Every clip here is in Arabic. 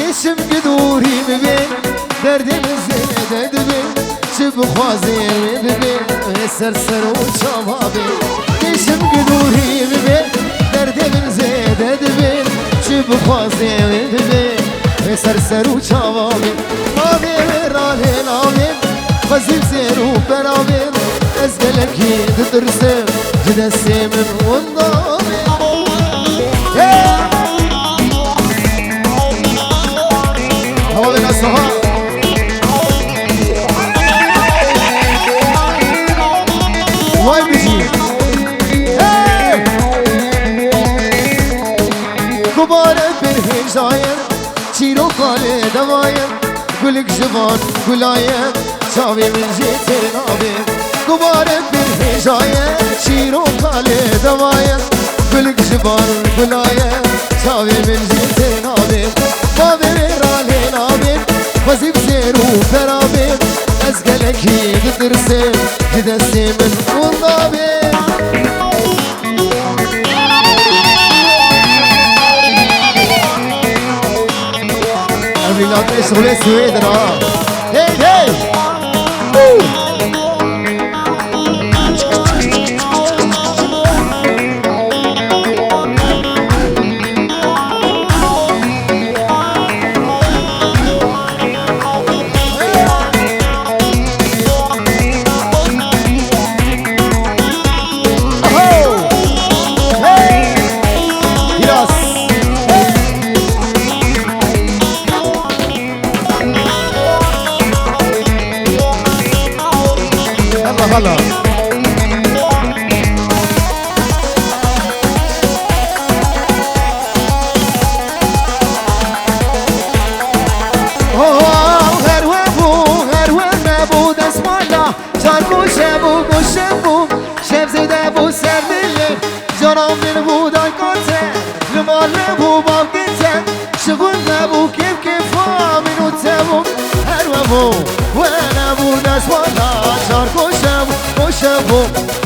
دشم قدوري ببين دردي مزيد دبين شب خوازي ببين سرسر وشبابي دشم قدوري ببين دردي مزيد دبين شب خوازي ببين سرسر وشبابي ما بيرالي لابين خزيب زيرو برابين ازدلكي تدرسم جدسي من وضامي هو من الصهار واي بيجي كبار بالهجايم شيرو قالي دوايم قولك جبان قلايم شاوي من جيت النابم كبار بالهجايم شيرو قالي دوايم قولك جبان قلايم شاوي من جيت النابم ما برالي نابم وزيب زيرو فرابم ازقلكي تدرسم جدسي من والنابم لا تشغل السويد را هي هي هلا وانا ابو ناس ولا شاركو شابو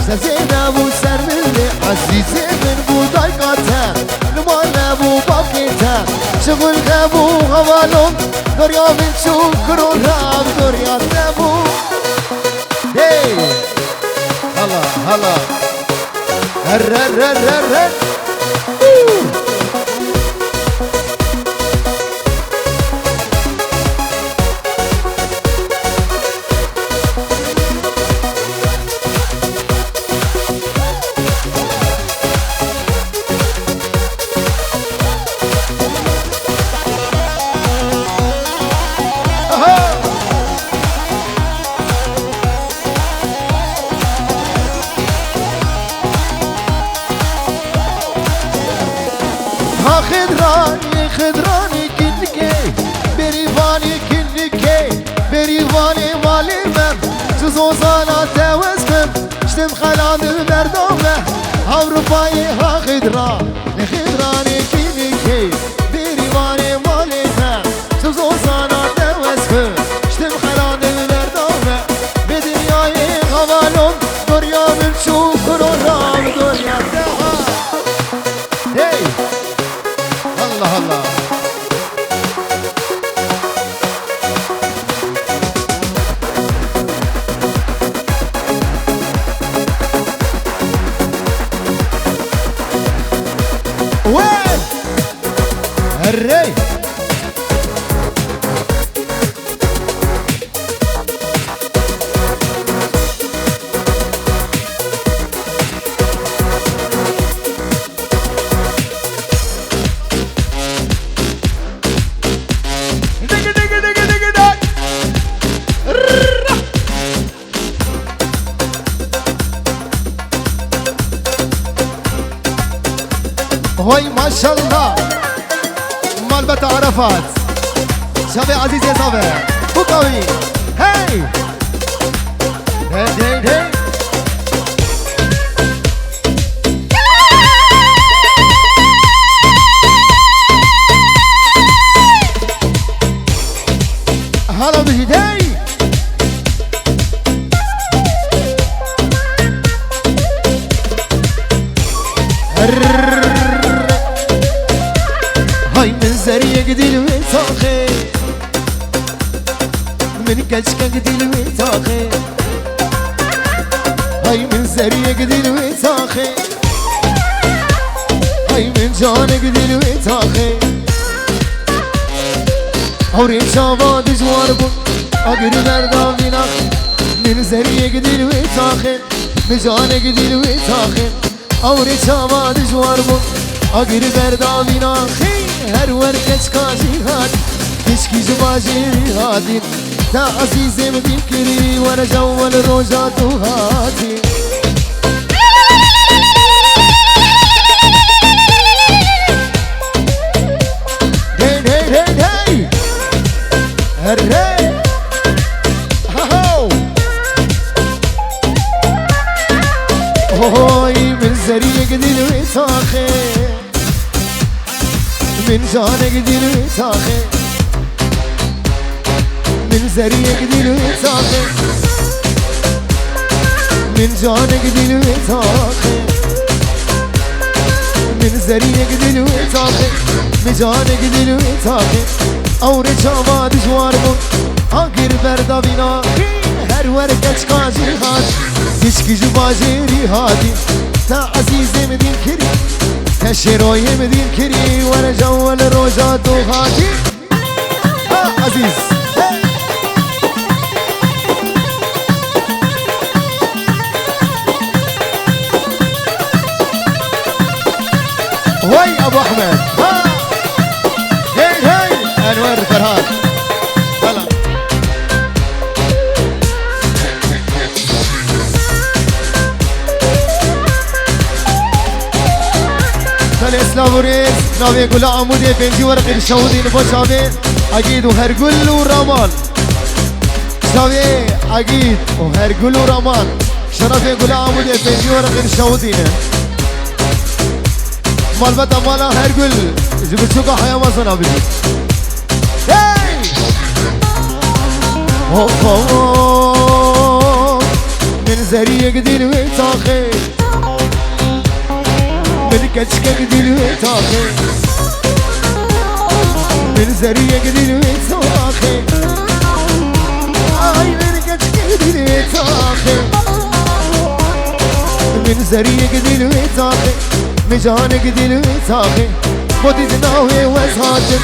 زين ابو سر مني عزيزي من بوداي قاتا نمان ابو باكيتا شغل ابو غوالوم دوريا من شكر وراب دوريا ابو هي هلا هلا هر خضراني كنكي بريفاني كنكي بريفاني مالي مم جزوزانا توسمم شتم خلان بردامه أوروباي ها خضراني كنكي بريفاني مالي مم جزوزانا توسمم شتم خلان بردامه بدنياي غوالون دوريا من شكر ورام دوريا دها هي الله الله وين الري هوي ما شاء الله مال بتا عرفات شباب عزيز يا صابر فوقوي هاي هاي هاي هلا بجد هاي هاي من زريق دل وتاخي من كشكك دل وتاخي هاي من زريق دل وتاخي هاي من جانك دل وتاخي هوري شابا دجوار بو اگر مردم بیناخ من زريق دل وتاخي من جانك دل وتاخي هوري شابا دجوار بو اگر مردم بیناخی هر ورکش کاشی هات کشکی جواجی هاتی تا عزیزم دل کری ور جوال روزاتو هاتی هی هی هی هی هرهی هاو هوی من زریق دل وتاخی من جانك دل وتاخي من زريق دل وتاخي من جانك دل وتاخي من زريق دل وتاخي من جانك دل وتاخي اور شاما دجوار بون آگر بردا بنا هر ورکش کاجی هات کشکی جواجی هاتی تا عزیزم دل کری تشروي مدين كري وانا جوال الروجات وهاتي عزيز وي ابو احمد هي هي انوار فرهاد هلا الاسلام وريس ناوي قول عمودي بنجي ورق الشودين بوشابي اكيد وهرقل ورمان شابي اكيد وهرقل ورمان شرفي قول عمودي بنجي ورق الشودين مال بتا مالا هرقل جبت شوكا حيا ما صنع بدي هاي من زريق دل وتاخي من كشكك دل وتاخي من زريق دل وتاخي اي من كشكك دل وتاخي من زريق دل وتاخي من جانك دل وتاخي خودي دناوي وزهاتن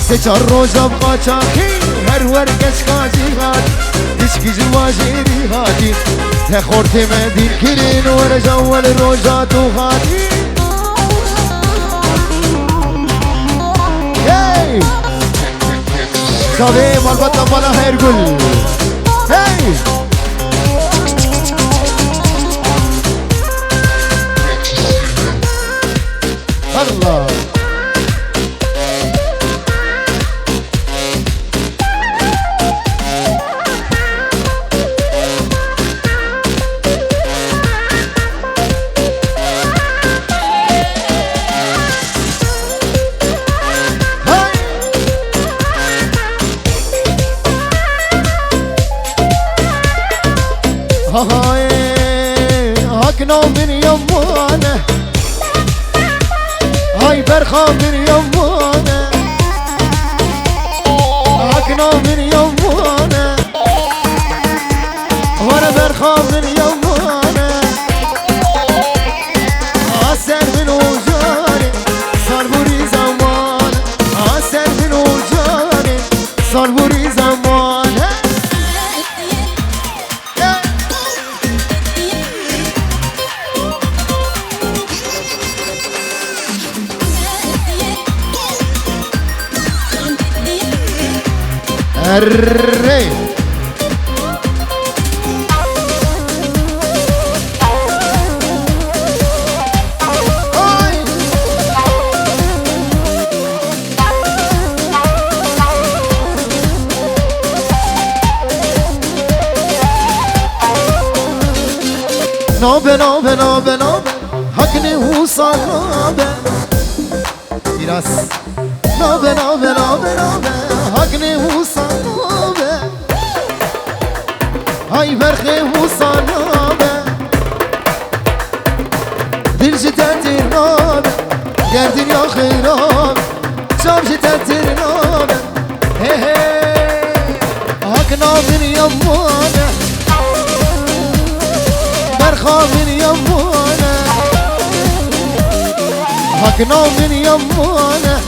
سجار روجا بقا شاخي هر وركش كاجي هات تشكي جواجي هاتي تخورتي مدين كرين ورجوال الروجات وهاتي شابي مالبطة مالا هيرقل هاي الله هاي هكنا من يمانا هاي برخا من يمانا هكنا من يمانا وانا برخا من يمانا عسر من وجاني صار بوري زمان عسر من وجاني صار بوري زمان الري نوبة نوبة نوبة نوبة حقني هو صنوبة يراس نوبة نوبة نوبة نوبة حقني هو صنوبة هاي فرخي هو صنوبة دل جتت النوبة قردن يا خيراب شام جتت نابه هي هي هاك نابن يمانه برخا من يمانه هاك نابن يمانه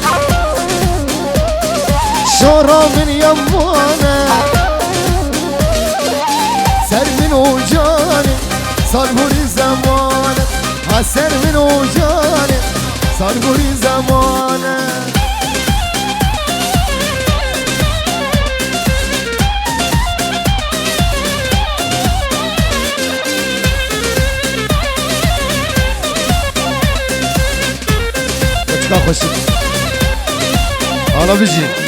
شورا من يمانه سر من وجانه صار بوري زمانه سر من وجانه صار بوري زمانه لا خوشي أنا بجي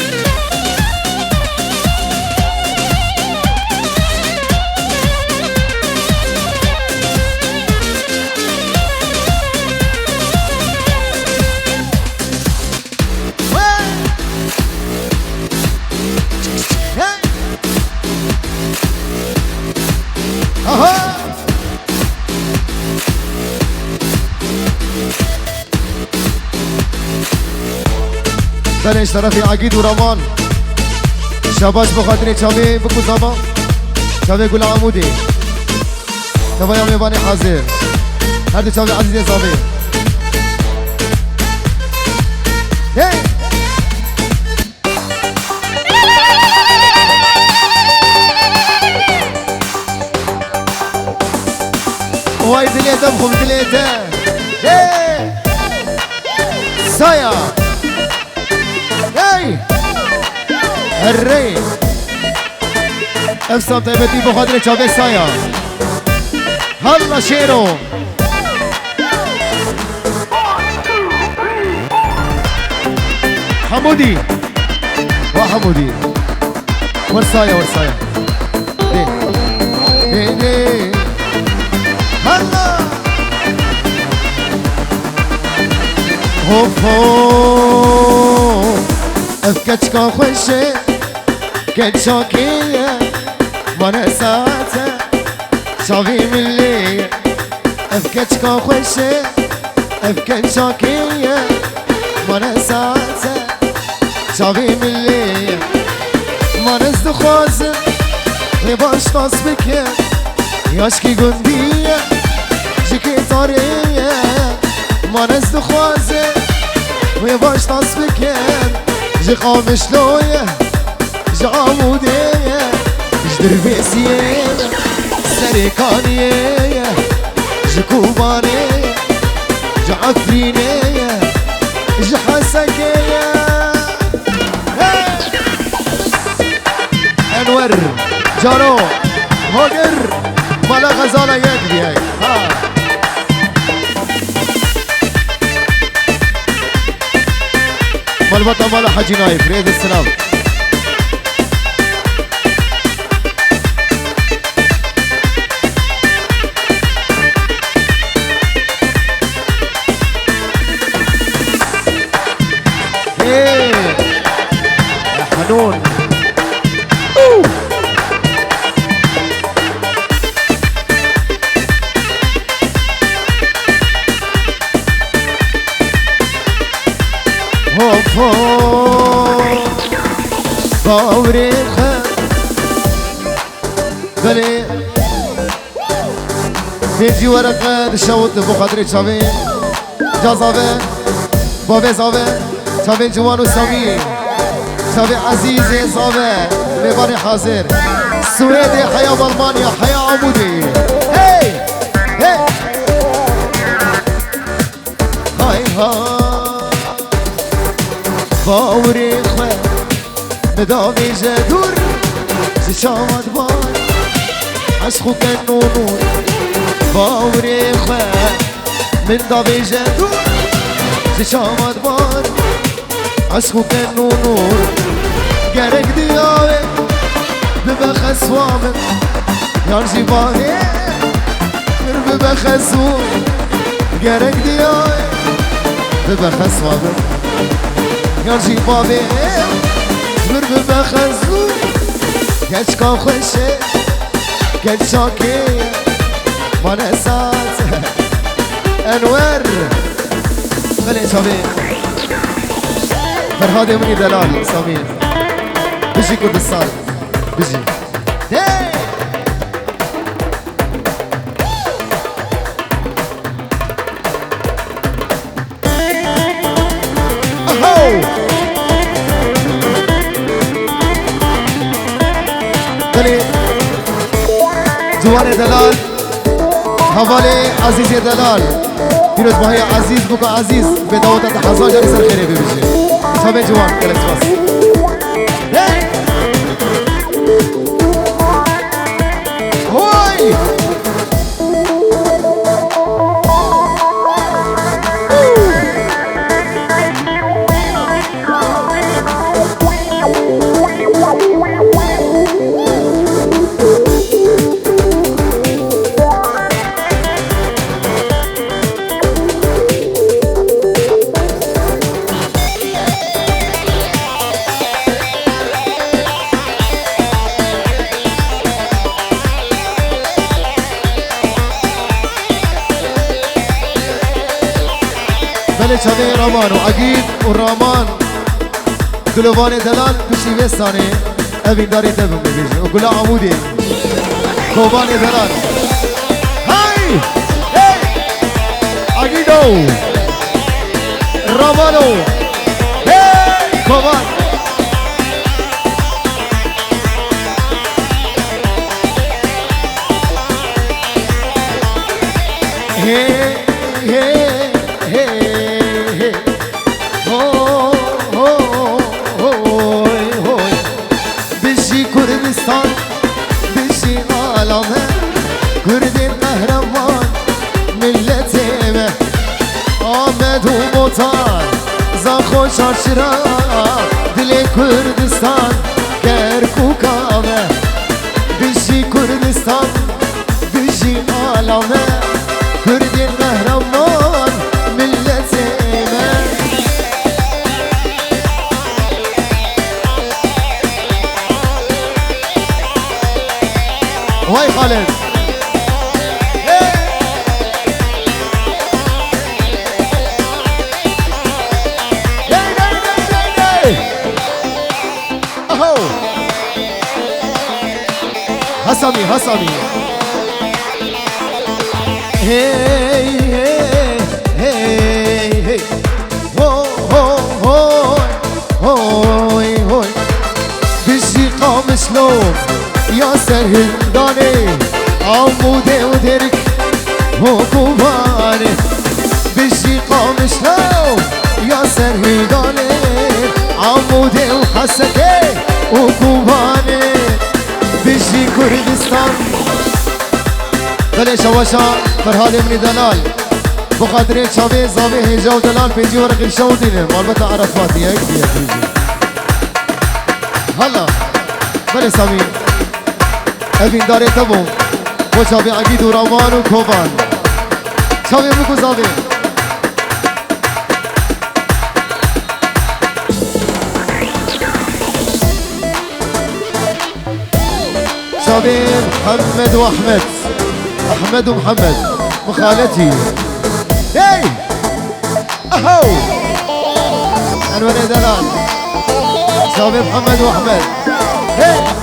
بلش طرفي عقيد ورمان شاباش بخاطري شابي بكو زمان شابي قول عمودي نبايا ميباني حاضر هردو شابي عزيزي صابي هي واي دليتا بخم دليتا هي سايا الري افسم طيبتي بخاطر شابي سايا هلا شيرو حمودي وحمودي ورسايا ورسايا دي دي دي هلا هوب هوب افكتك خوشه كل شوكية وانا ساعته شافي ملي افكتك خوشه افكت شوكية وانا ساعته شافي ملي ما نزد خوازم لباش تصبكي ياشكي قندية جيكي طارية ما نزد خوازم لباش تصبكي جي قامش لوية جي عمودية جي دربيسية سريكانية جي كوبانية جي عفرينية جي حسكية انور جارو هاجر مالا غزالة يكبي هاي مالبطة مالا حجي نايف ريد السلام ايه يا حنون باوريخه بلي بيجي ورقه شوط بخاطري شافي جازافه بابي صافي شافي جوانو سامي شافي عزيزي صافي ميباني حاضر سويدي حياه بالمانيا حياه عمودي هي هي هاي هاي باوريخه مداوي جدور زشامد بار عشقو كنونون باوريخه من داوي جدور زشامد بار عشقو كنونون گرک دیاوه ببخسوامن یارجی بانه بر ببخسون گرک دیاوه ببخسوامن یارجی بابه بر ببخسون گچ کا خوشه گچ شاکه من اساس انور بله شابه فرهاد مني دلال سمير بيجي كردستان بيجي اهو دلي جوان دلال حوالي عزیز دلال پیروز باهای عزیز بکا عزیز به دعوت هزار جاری سر خیره ببیشه شبه جوان کلکس باس هوی بله چاده رامان و عقید و رامان دلوان دلال بشی وستانه اوین داری تبون ببیشه و گلا عمودی کوبان دلال های عقیدو رامانو کوبان بشي عالمه كردين قهرمان ملتيمه آمد و موتان زاخو شارشرا دل كردستان كركوكامه بشي كردستان بشي عالمه كردين قهرمان ملتيمه وای خالد اهو حسامی حسامی هی هی هی هی هوی هوی بشی قامشلوم یا سرهندانه عموده و درک حکومانه بشی قامشلو یا سرهندانه عموده و حسده حکومانه بشی کردستان بله شواشا فرهاد منی دلال بخاطر چاوه زاوه هجاو دلال پیجی ورق شو دینه مالبت عرفاتی یک بیه هلا بله سامي اوین داره تبو و چاوه عقید و رامان و کوبان چاوه بکو زاوه چاوه محمد و احمد احمد و محمد مخالتي هي اهو انور دلال شباب محمد واحمد هي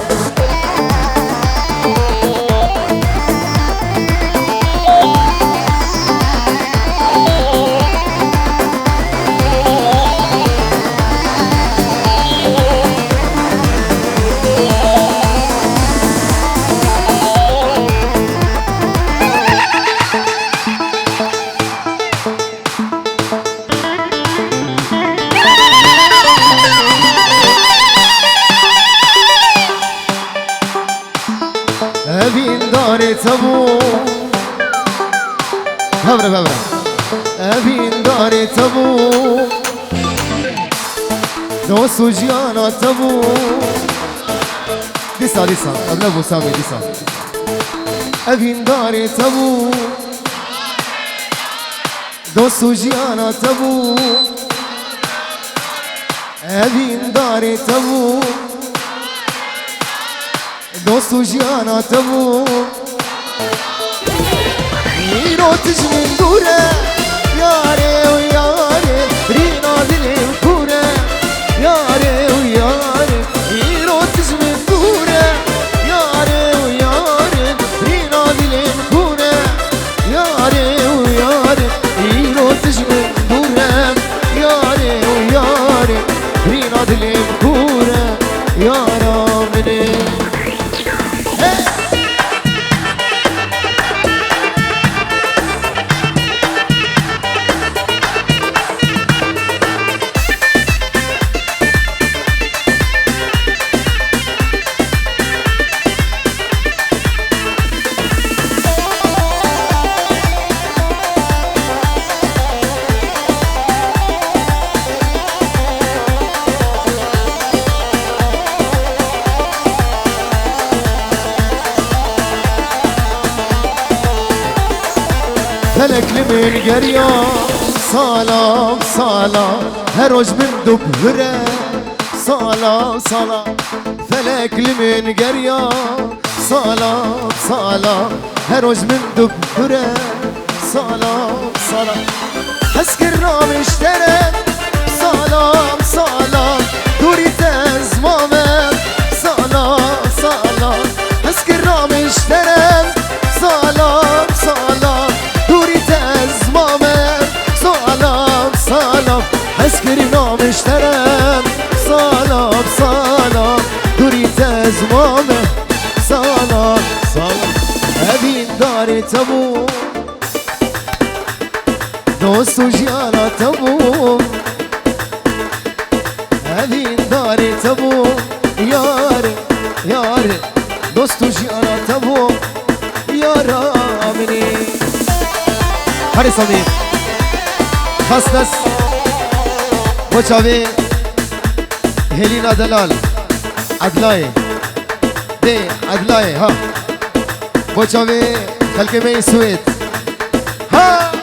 أبين داري تبو ببرة ببرة أبين داري تبو دوسو جيانا تبو ديسا ديسا قبل أبو سامي ديسا أبين داري تبو دوسو جيانا تبو أبين داري تبو دوستو جیانا تبو میرو تجمین دوره یاره و یاره رینا دلیم کوره دلي بكورة يا رامني فلك لمن قريان صلاة صلاة هروج من دبرة صلاة صلاة فلك لمن قريان صلاة صلاة هروج من دبرة صلاة صلاة حسكرنا مشترى صلاة صلاة دوري تزمامة صلاة صلاة حسكرنا مشترى صلاة صلاة دوري تزمامة صلاة صلاة حسكرنا مشترى صلاة صلاة دوري تزمامة صلاة صلاة هذه داري تبو دوست وجيانا تبو هذه داري تبو يار يار دوست وجيانا تبو يا رامني هاري صديق خاص بوچاوي هيلينا دلال عدلاي دي عدلاي ها بوچاوي خلقي مي سويت ها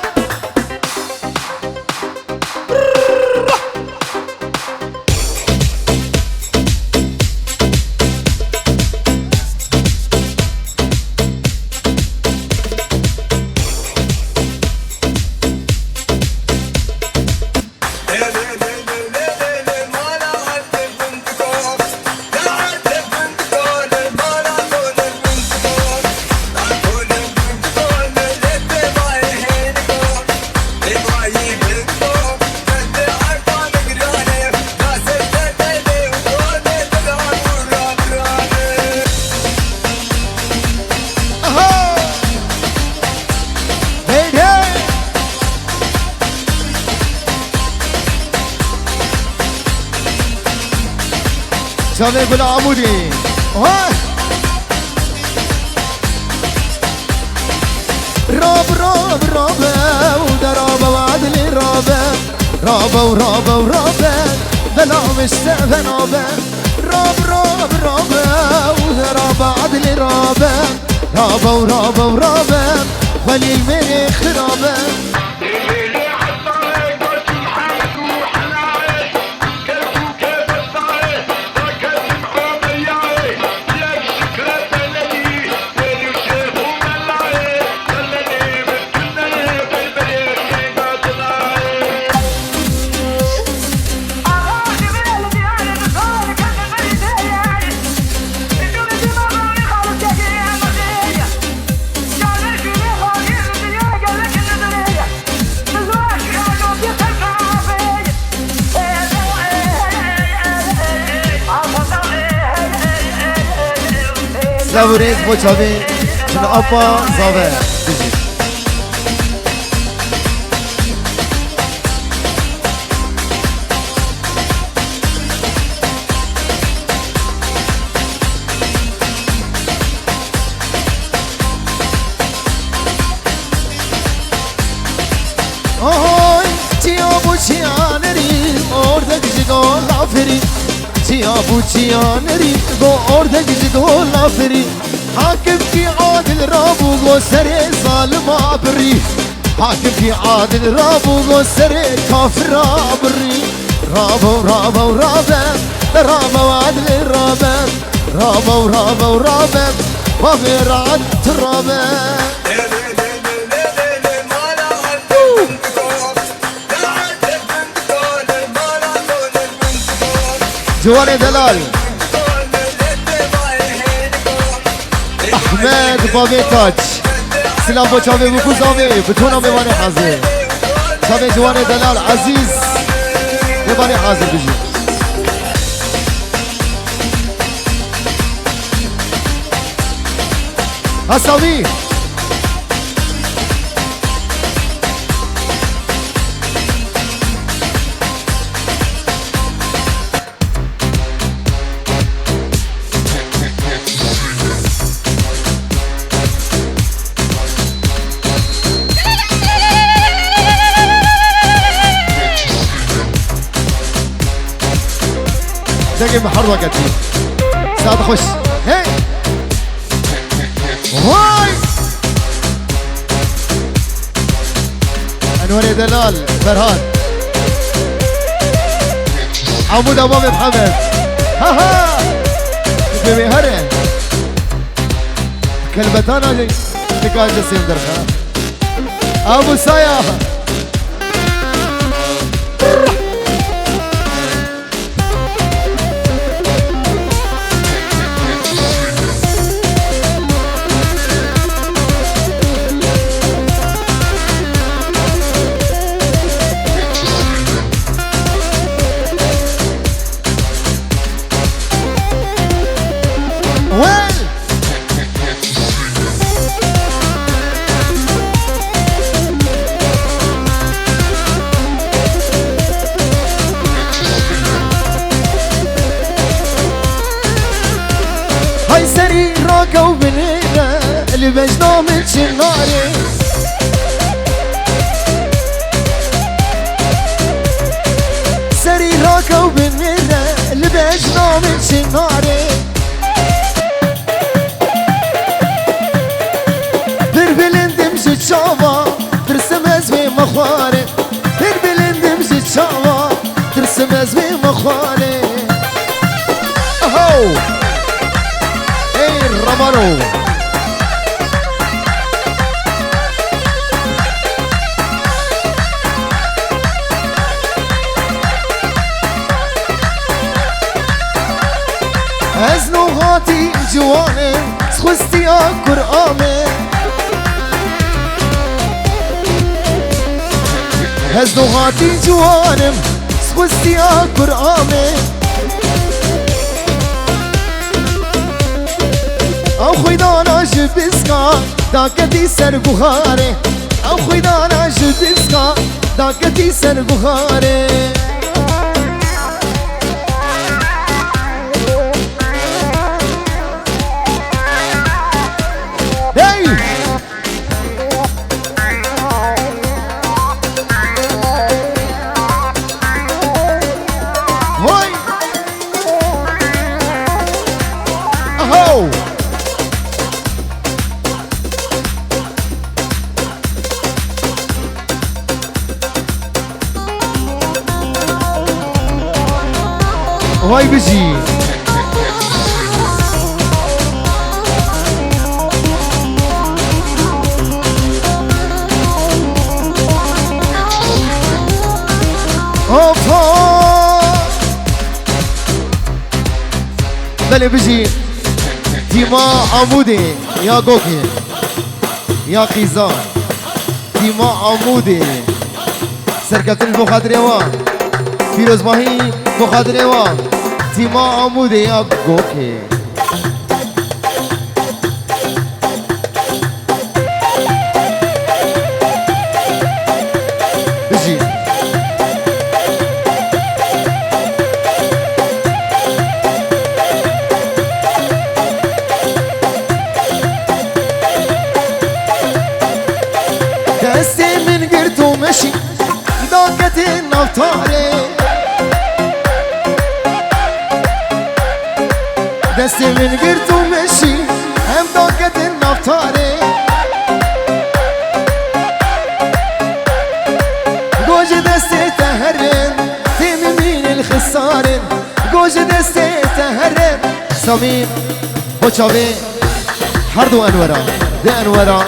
شامي قول عمودي راب راب راب ودرابة وعدلي رابة رابة ورابة ورابة بلا مشتاق نابة راب راب رابة ودرابة عدلي رابة رابة ورابة ورابة خلي المريخ خرابة Slavureț Boceave și în apa Zave. Oy, tia bucianeri, orada gici dola feri. Tia bucianeri, orada gici dola feri. حاكم في عادل رابو وسري ظالم عبري حاكم في عادل رابو وسري كافر عبري رابو رابو رابو رابو عادل رابو رابو رابو رابو وغير عد رابو جواني دلال احمد بابي تاج سلام بوچاوي بوكوزاوي بتونا ميواني حاضر شامي جواني دلال عزيز ميواني حاضر بيجي هسامي دقي محروقة كتير ساعد خش هي هاي انور دلال فرهان عمود ابو محمد ها بمهره كلبتان اجي تكاج جسيم درخا ابو سايا هاي سري راكا وبنينا اللي بجنا من شناري سري راكا وبنينا اللي بجنا من شناري بربلند مشيت شابا ترسم ازمي مخواري بربلند مشيت شابا ترسم ازمي مخواري اهو رمانو ازنو غاتي جواني سخستي يا قرآمي ازنو غاتي جواني سخستي يا قرآمي او خویدانا جبسکا داکتی سر بخاره او خویدانا جبسکا داکتی سر بخاره هی هوی اهو هاي بجي اوبا بله بجي ديما عمودي يا جوكي يا قيزان ديما عمودي سركبتن المخادرة وان فيروز ماهي مخادرة وان ديما عمودي يا جوكي بجي دستي من قرتو مشي ضاقت النفطاري دستي من قرتو مشي هم ضاقت النفطاري قوج دستي تهرن تيم من الخسارن قوج دستي تهرن سميم بوشاوي حردو انورا دي انورا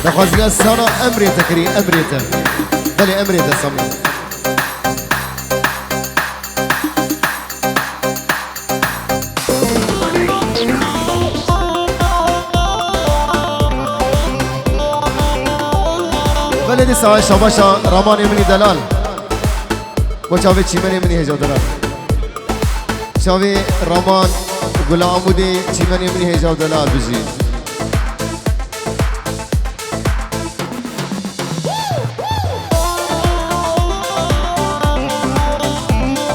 نخوزي السنة أمريتا كري أمريتا بلي أمريتا سمي بلدي ساعة شباشا رماني مني دلال وشاوي چيمني مني هجو دلال شاوي رمان قول عمودي چيمني مني هجو دلال بجي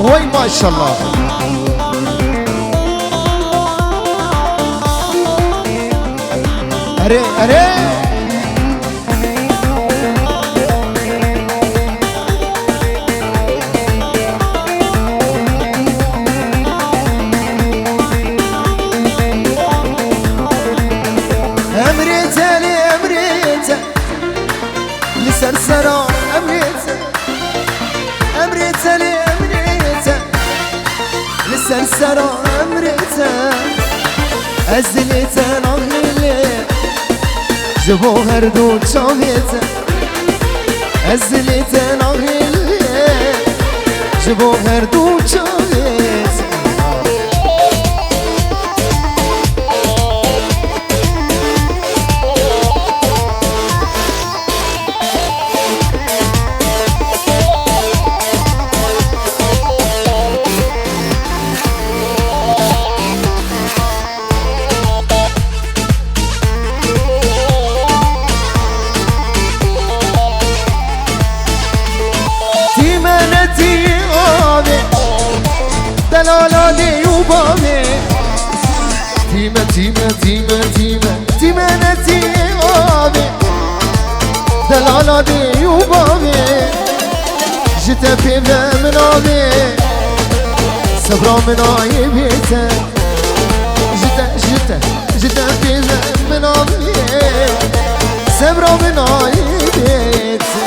وي ما شاء الله. أري أري أمريتا لي أمريتا لسرسرة أمريتا أمريتا لي أمريتا لسرسرة أمريتا أزليتا نغلي جبو هردو شافيتا أزليتا نغلي جبو هردو شافيتا دلالا دیوبانه تیمه تیمه تیمه تیمه تیمه نتی آبه دلالا دیوبانه جتا پیوه من آبه صبرا من آیه بیته جتا جتا جتا پیوه من آبه صبرا من آیه بیته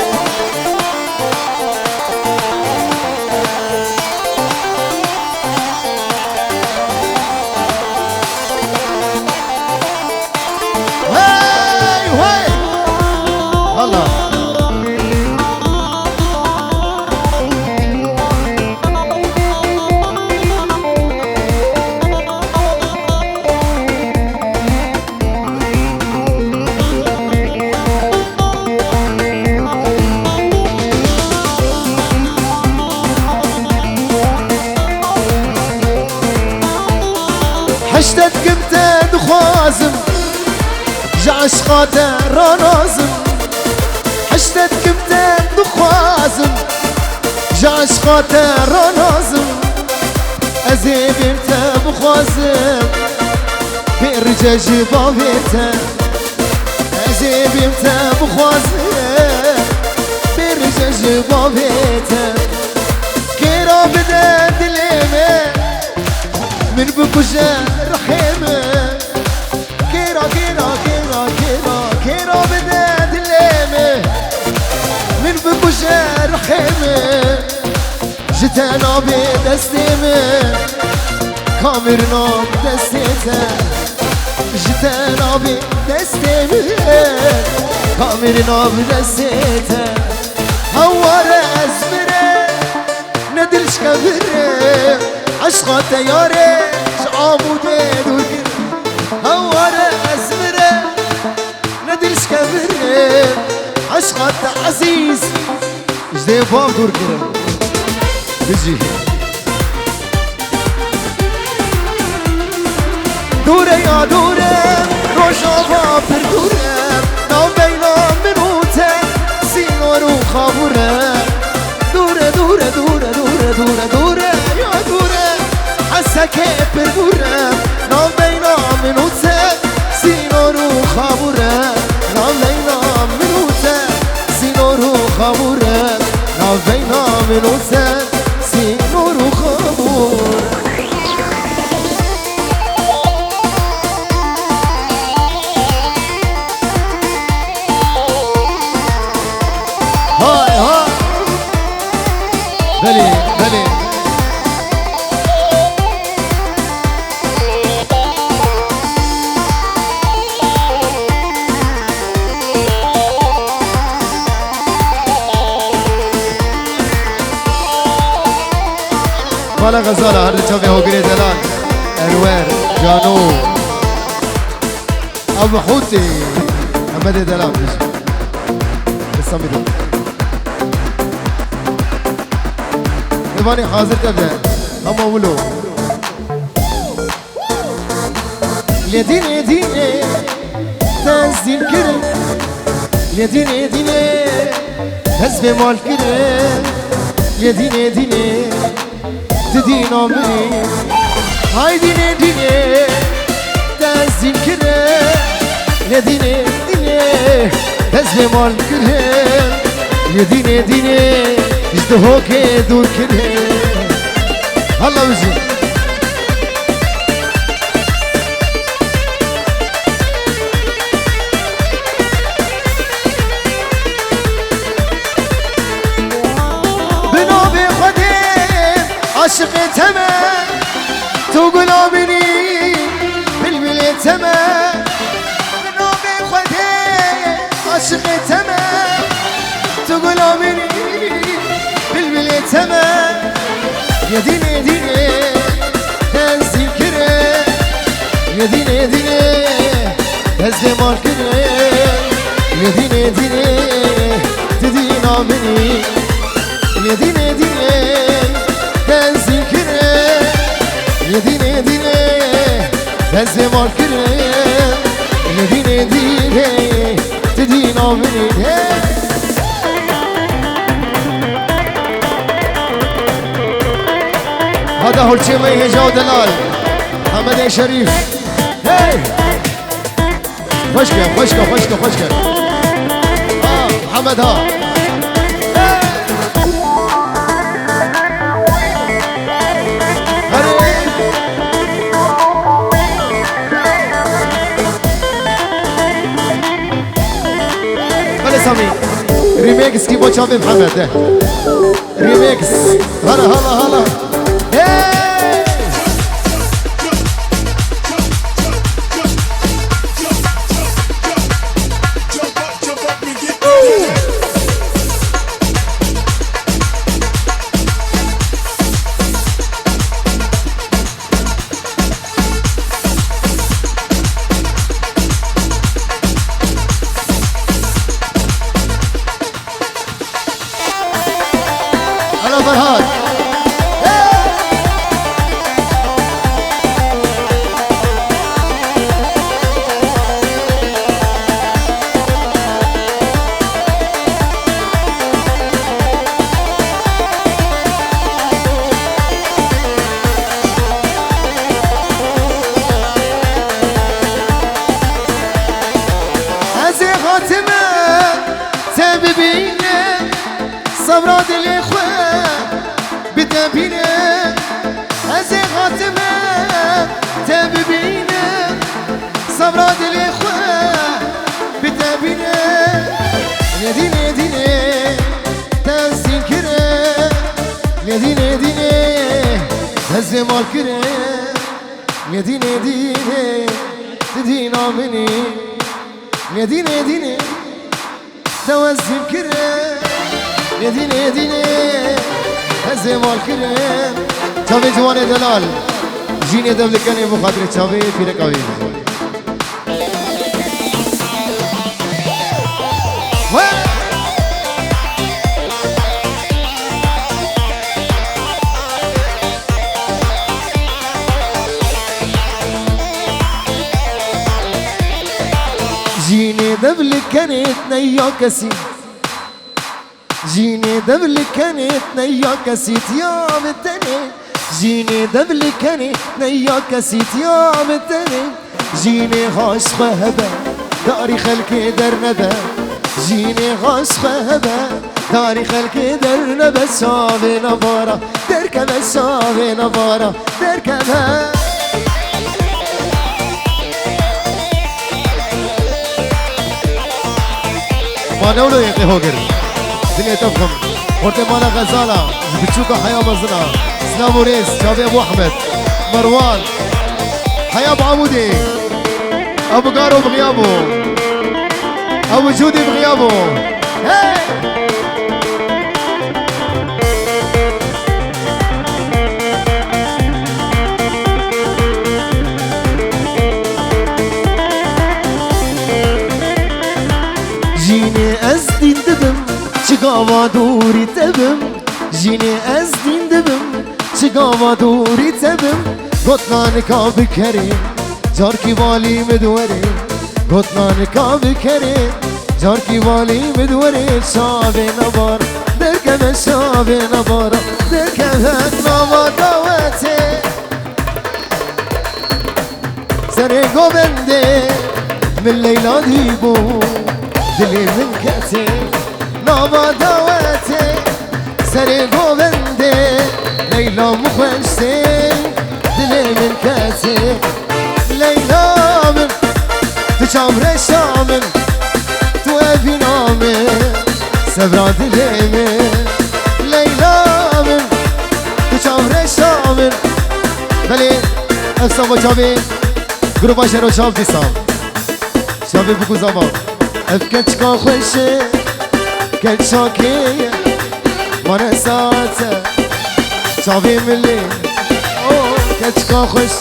حشتت كنت دخوازم جعش خاطر رانازم حشتت كنت دخوازم جعش خاطر رانازم أزيب انت بخوازم برجاج بابيتا أزيب انت بخوازم برجاج بابيتا كيرا بدا دليمه من بكوشة رحيمة كيرا كيرا كيرا كيرا كيرا بدأت الليمة من بكوشة رحيمة جتنا بدستيمة كاميرنا بدستيتا جتنا بدستيمة كاميرنا بدستيتا هوارة أزمرة ندلش كبرة عشقا تياري شعامودي دوركر هوارة أزمرة ندلش كبرة عشقا تعزيز جدي باب دوركر بجي دورة يا دورة روشا بابر دورة ناو بينا منوتة سينور وخابورة دورة دورة دورة دورة دورة دورة يا دورة حسكي بردورة ناو بينا منوتة سينور وخابورة ناو بينا منوتة سينور وخابورة ناو بينا منوتة سينور وخابورة هاي هاي بلي بلي مالا غزالة هر چاوی هوگری دلال انوار جانو ابو حوتي محمد دلال بسامي دل دباني حاضر كده هم اولو اليدين يديني تنزل كرم اليدين يديني هزبي مال كرم اليدين يديني تدينا مني هاي ديني ديني تازين كره يا ديني ديني تزلي مال كره يا ديني ديني ازدهوك دور كره هلا وزي بنوبي خديم عشق تمام تقول مني بالبلي تمام بنوبي خديم عشق تمام تقول مني بالبلي تمام يا ديني ديني تنسي كره يا ديني ديني تنسي مال كره يا ديني ديني تدينا مني يا ديني ديني تنسي كره يا ديني ديني تنسي مال كره يا ديني ديني تدينا مني هذا هو الشيء ما يهجا ودلال محمد شريف هاي فشكة فشكة فشكة فشكة محمد ها خلي سامي ريميكس كي بوتشا محمد ريميكس هلا هلا هلا هلا فرهاد هزي خاتمة تببيني صبرات الإخوة بتبيني هزي خاتمة تببيني صبرات الإخوة بتبيني يا ديني ديني تنسي كره يا ديني ديني هزي مال كره يا ديني ديني تدينا مني يا ديني ديني توزي كره يا ديني ديني هزي مال كره تابي جواني دلال جيني دبلكني بخاطر تابي في ركابي جيني دبلكني نيا كسي جيني دبلكني نيا كسيت يا متني جيني دبلكني نيا كسيت يا متني جيني غاش خهبة داري خلقي درنبة جيني غاش خهبة داري خلقي درنبة ساوي نبارة دركبة ساوي نبارة دركبة ما نولو يقي هوجر دنيا تفهم ورتي مانا غزالة بتشوكا حياة مزنا سلام وريس شافي ابو احمد مروان حياة ابو عمودي ابو قارو بغيابه ابو جودي بغيابه هاي جيني ازدين دبم شقاوا دوري تبم جيني ازدين دبم شقاوا دوري تبم قطنا نكاب كريم جاركي بالي مدوري قطنا نكاب كريم جاركي بالي مدوري شابي نبار دركب الشاب نبارة دركب النوى دوتي سري قوبندي من ليلى ديبو دلي من كتي نوى دوتي سري قوبندي ليلى مخشتي دلي من كتي ليلى من تشامر الشامن تو ابي نامي سبرا دلي ليلى من تشامر الشامن بلي افسام وشابي گروه شهر شاب دیسام شابي بگو زمان افکت چکا خوشه کل شاکیه من ساعته شابي ملی کل چکا خوش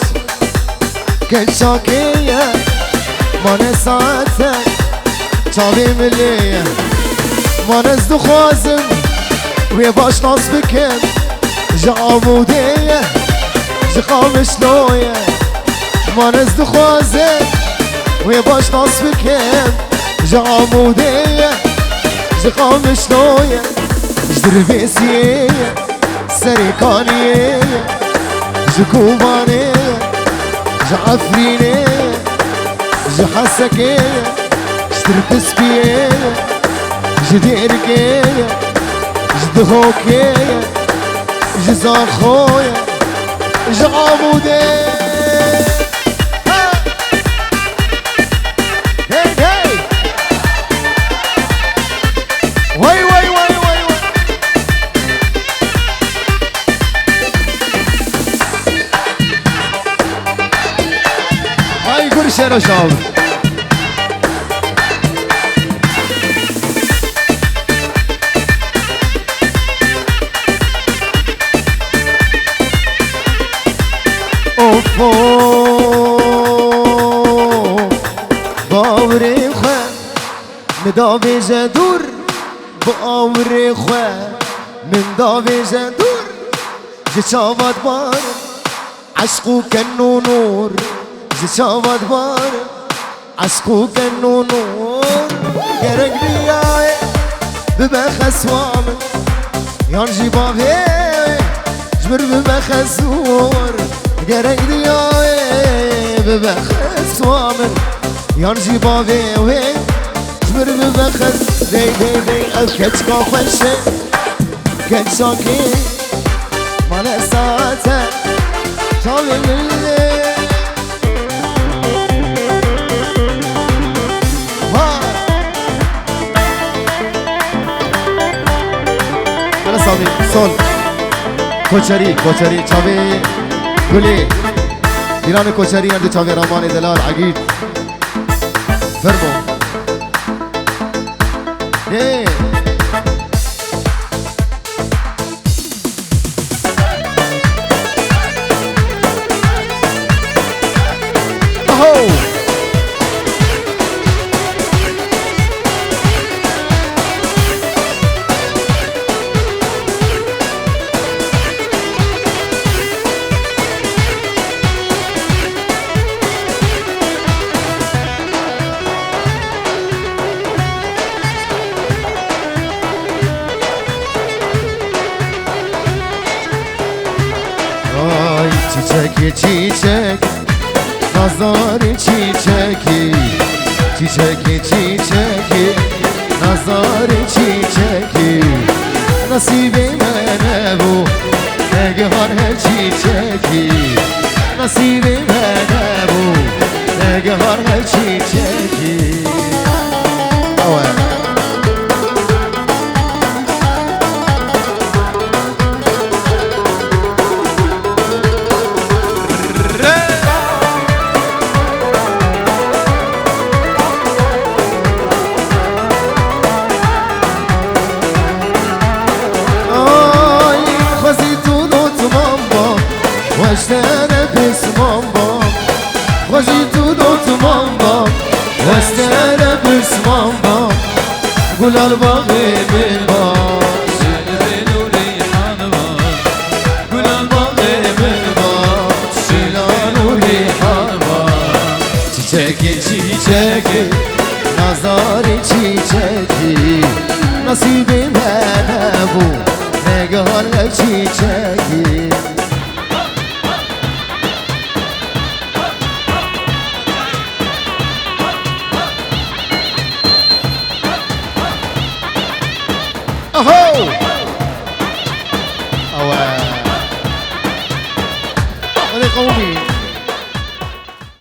کل شاکیه من ساعته شابي ملی من از دو خوازم وی باش ناس بکن جا عمودیه جا قامش نویه من از دو خوازه وی باش ناس بکن جا عمودیه جا قامش نویه جدر بیسیه سریکانیه جا کوبانیه جا عفرینیه جا حسکیه جدر تسبیه جديركيه جدهوكيه جزاخويه جعبوديه هي هي وي وي وي وي وي هاي كل شيء شاور باوری خواه من داوی دور باوری خواه من داوی دور جشاوت بار عشقو کنو نور جشاوت بار عشقو کنو نور گرگ بیای ببخ سوامن یانجی باوی جبر ببخ زور گرگ بیای ببخ سوامن یانجی باوی وی جبر ببخ دی دی دی از کچکا خوشه کچاکی مال ساعته شاوی ملی بلا سامی سول کوچری کوچری چاوی گلی ایران کوچری اند چاوی رامان دلال عقید فرمو yeah. Oh. Çiçek çiçek nazarı çiçeki çiçek çiçek nazarı çiçeki nasibime ne bu ne gehar her çiçeki nasibime ne bu ne gehar her çiçeki واشترى باسم بام وجيت دوت مام واشترى باسم بام قول الباغي بالبام شيلانو ريحان بام قول الباغي بالبام شيلانو ريحان بام çiçeki çiçeki nazarı çiçeki nasibime ne بو نقال غشي شاكي Oh!